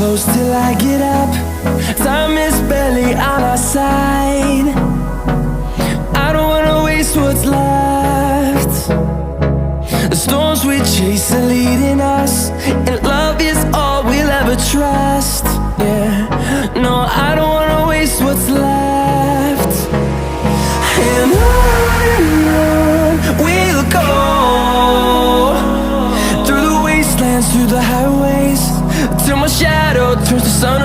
close till I get up. Time is barely on our side. I don't wanna waste what's left. The storms we chase are leading us, and love is all we'll ever trust. Yeah, no, I don't wanna waste what's left. And on we'll go, through the wastelands, through the highways, till my shadow turns to sun